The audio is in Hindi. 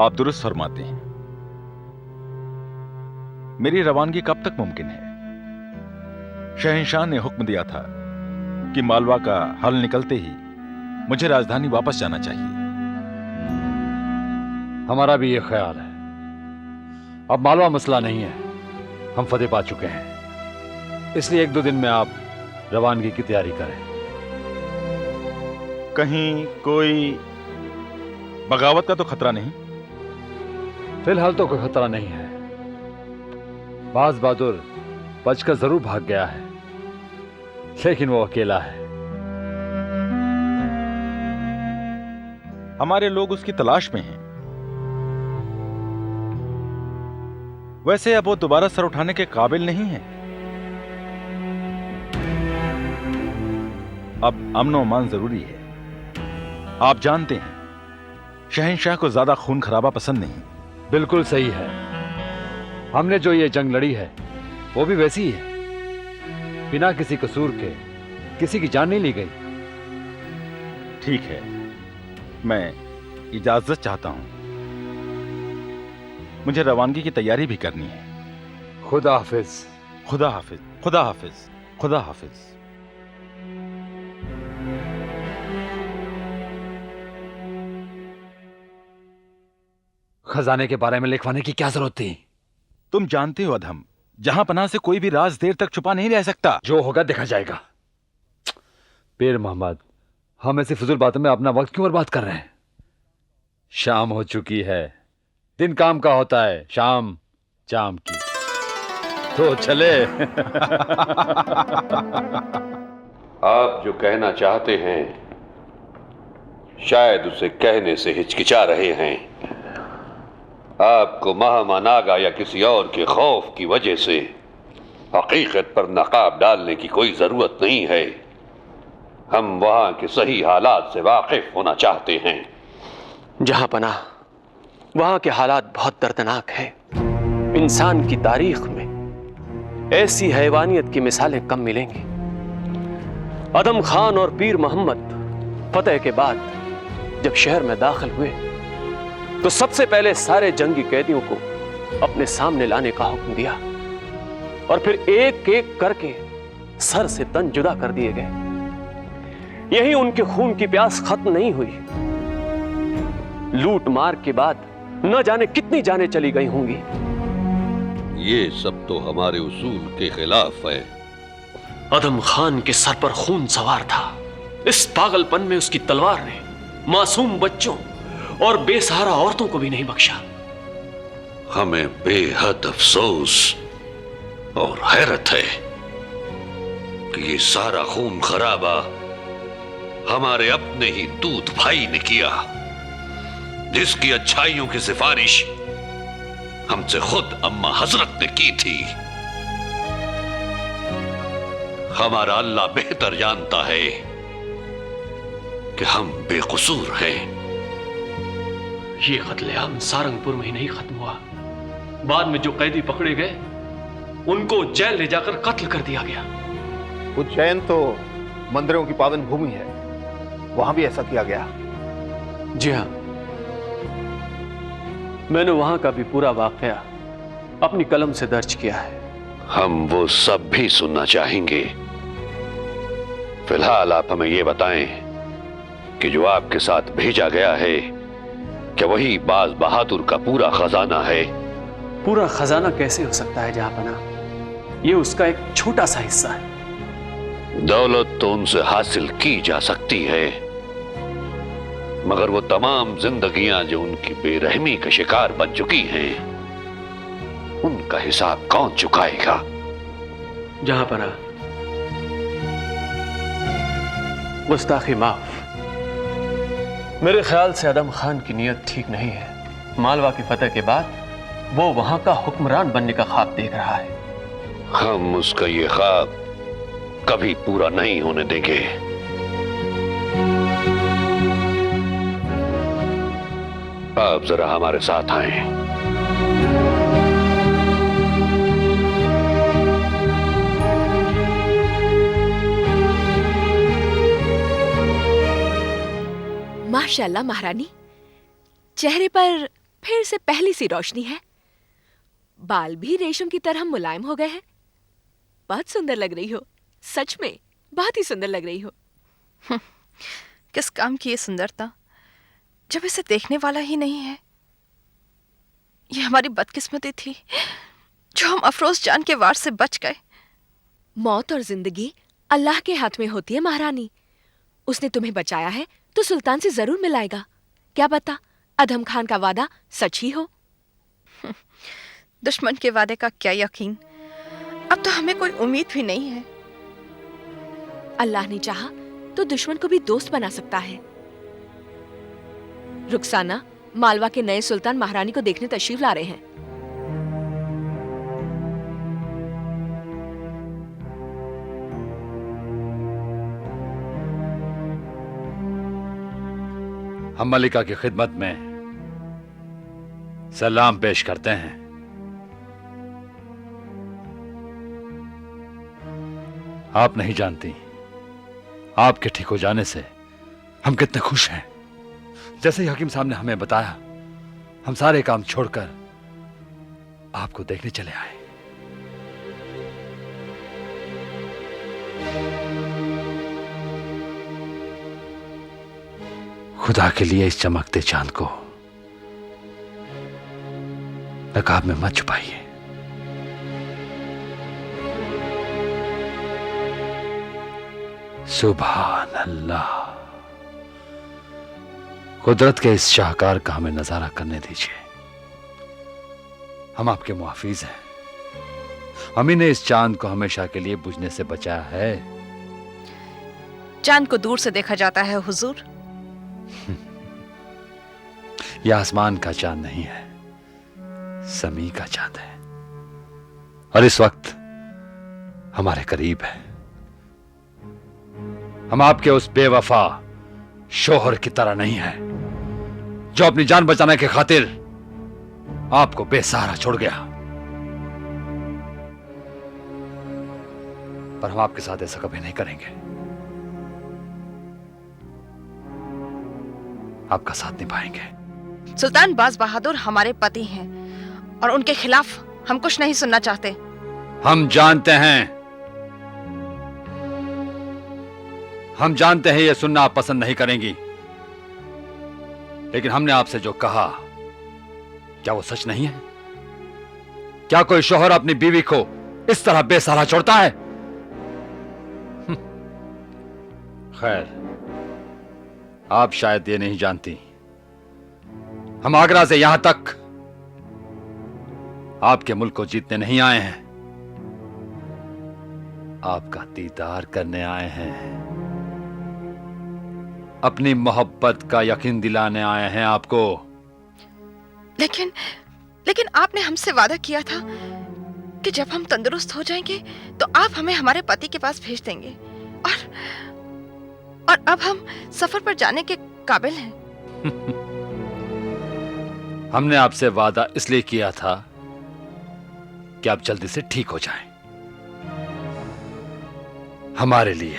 आप दुरुस्त फरमाते हैं। मेरी रवानगी कब तक मुमकिन है? शहंशाह ने हुक्म दिया था कि मालवा का हल निकलते ही मुझे राजधानी वापस जाना चाहिए। हमारा भी ये ख्याल है। अब मालवा मसला नहीं है, हम फतेह पा चुके हैं, इसलिए 1-2 दिन में आप रवानगी की तैयारी करें। कहीं कोई बगावत का तो खतरा नहीं? फिलहाल तो कोई खतरा नहीं है। बाज बहादुर बचकर जरूर भाग गया है, लेकिन वो अकेला है। हमारे लोग उसकी तलाश में हैं। वैसे अब वो दोबारा सर उठाने के काबिल नहीं है। अब अमन और अमान जरूरी है। आप जानते हैं, शहंशाह को ज्यादा खून खराबा पसंद नहीं। बिल्कुल सही है। हमने जो ये जंग लड़ी है वो भी वैसी ही है, बिना किसी कसूर के किसी की जान नहीं ली गई। ठीक है, मैं इजाजत चाहता हूं। मुझे रवानगी की तैयारी भी करनी है। खुदा हाफिज। खुदा हाफिज, खुदा हाफिज, खुदा हाफिज। खजाने के बारे में लिखवाने की क्या जरूरत थी? तुम जानते हो अधम, जहां पनाह से कोई भी राज देर तक छुपा नहीं रह सकता। जो होगा देखा जाएगा। पीर मोहम्मद, हम ऐसी फिजूल बातों में अपना वक्त क्यों बर्बाद कर रहे हैं? शाम हो चुकी है, दिन काम का होता है, शाम जाम की। तो चले। आप जो कहना चाहते हैं शायद उसे कहने से हिचकिचा रहे हैं। आपको महामनागा या किसी और के खौफ की वजह से हकीकत पर नकाब डालने की कोई जरूरत नहीं है। हम वहां के सही हालात से वाकिफ होना चाहते हैं। जहां पनाह, वहां के हालात बहुत दर्दनाक हैं। इंसान की तारीख में ऐसी हैवानियत की मिसालें कम मिलेंगी। अदम खान और पीर मोहम्मद फतेह के बाद जब शहर में दाखिल हुए तो सबसे पहले सारे जंगी कैदियों को अपने सामने लाने का हुक्म दिया और फिर एक एक करके सर से तन जुदा कर दिए गए। यही उनके खून की प्यास खत्म नहीं हुई। लूट मार के बाद न जाने कितनी जानें चली गई होंगी। ये सब तो हमारे उसूल के खिलाफ है। अदम खान के सर पर खून सवार था। इस पागलपन में उसकी तलवार ने मासूम बच्चों और बेसहारा औरतों को भी नहीं बख्शा। हमें बेहद अफसोस और हैरत है कि ये सारा खून खराबा हमारे अपने ही दूध भाई ने किया, जिसकी अच्छाइयों की सिफारिश हमसे खुद अम्मा हजरत ने की थी। हमारा अल्लाह बेहतर जानता है कि हम बेकसूर हैं। ये कत्लेआम सारंगपुर में ही नहीं खत्म हुआ, बाद में जो कैदी पकड़े गए उनको जेल ले जाकर कत्ल कर दिया गया। उज्जैन तो मंदिरों की पावन भूमि है, वहां भी ऐसा किया गया। जी हाँ, मैंने वहां का भी पूरा वाकया अपनी कलम से दर्ज किया है। हम वो सब भी सुनना चाहेंगे। फिलहाल आप हमें ये बताएं कि जो आपके साथ भेजा गया है क्या वही बाज बहादुर का पूरा खजाना है? पूरा खजाना कैसे हो सकता है जहांपना, ये उसका एक छोटा सा हिस्सा है। दौलत तो उनसे हासिल की जा सकती है, मगर वो तमाम जिंदगियां जो उनकी बेरहमी का शिकार बन चुकी हैं, उनका हिसाब कौन चुकाएगा? जहांपना, गुस्ताखी माफ। मेरे ख्याल से अदम खान की नीयत ठीक नहीं है। मालवा की फतह के बाद वो वहां का हुक्मरान बनने का ख्वाब देख रहा है। हम उसका ये ख्वाब कभी पूरा नहीं होने देंगे। आप जरा हमारे साथ आएं। माशाल्लाह महारानी, चेहरे पर फिर से पहली सी रोशनी है। बाल भी रेशम की तरह मुलायम हो गए हैं। बहुत सुंदर लग रही हो, सच में बहुत ही सुंदर लग रही हो। किस काम की ये सुंदरता जब इसे देखने वाला ही नहीं है। ये हमारी बदकिस्मती थी जो हम अफरोज जान के वार से बच गए। मौत और जिंदगी अल्लाह के हाथ में होती है महारानी। उसने तुम्हें बचाया है तो सुल्तान से जरूर मिलाएगा। क्या पता अधम खान का वादा सच ही हो। दुश्मन के वादे का क्या यकीन, अब तो हमें कोई उम्मीद भी नहीं है। अल्लाह ने चाहा तो दुश्मन को भी दोस्त बना सकता है। रुखसाना, मालवा के नए सुल्तान महारानी को देखने तशरीफ ला रहे हैं। हम मलिका की खिदमत में सलाम पेश करते हैं। आप नहीं जानती आपके ठीक हो जाने से हम कितने खुश हैं। जैसे ही हकीम साहब ने हमें बताया, हम सारे काम छोड़कर आपको देखने चले आए। खुदा के लिए इस चमकते चांद को नकाब में मत छुपाइए। सुभान अल्लाह। कुदरत के इस शाहकार का हमें नजारा करने दीजिए। हम आपके मुहाफिज हैं। अमी ने इस चांद को हमेशा के लिए बुझने से बचाया है। चांद को दूर से देखा जाता है हुजूर। यह आसमान का चांद नहीं है, समी का चांद है, और इस वक्त हमारे करीब है। हम आपके उस बेवफा शोहर की तरह नहीं है जो अपनी जान बचाने की खातिर आपको बेसहारा छोड़ गया। पर हम आपके साथ ऐसा कभी नहीं करेंगे। आपका साथ निभाएंगे। सुल्तान बाज बहादुर हमारे पति हैं और उनके खिलाफ हम कुछ नहीं सुनना चाहते। हम जानते हैं यह सुनना आप पसंद नहीं करेंगी, लेकिन हमने आपसे जो कहा क्या वो सच नहीं है? क्या कोई शौहर अपनी बीवी को इस तरह बेसहारा छोड़ता है? खैर, आप शायद ये नहीं जानती, हम आगरा से यहां तक आपके मुल्क को जीतने नहीं आए हैं, आपका दीदार करने आए हैं। अपनी मोहब्बत का यकीन दिलाने आए हैं आपको। लेकिन आपने हमसे वादा किया था कि जब हम तंदुरुस्त हो जाएंगे तो आप हमें हमारे पति के पास भेज देंगे, और अब हम सफर पर जाने के काबिल हैं। हमने आपसे वादा इसलिए किया था कि आप जल्दी से ठीक हो जाएं। हमारे लिए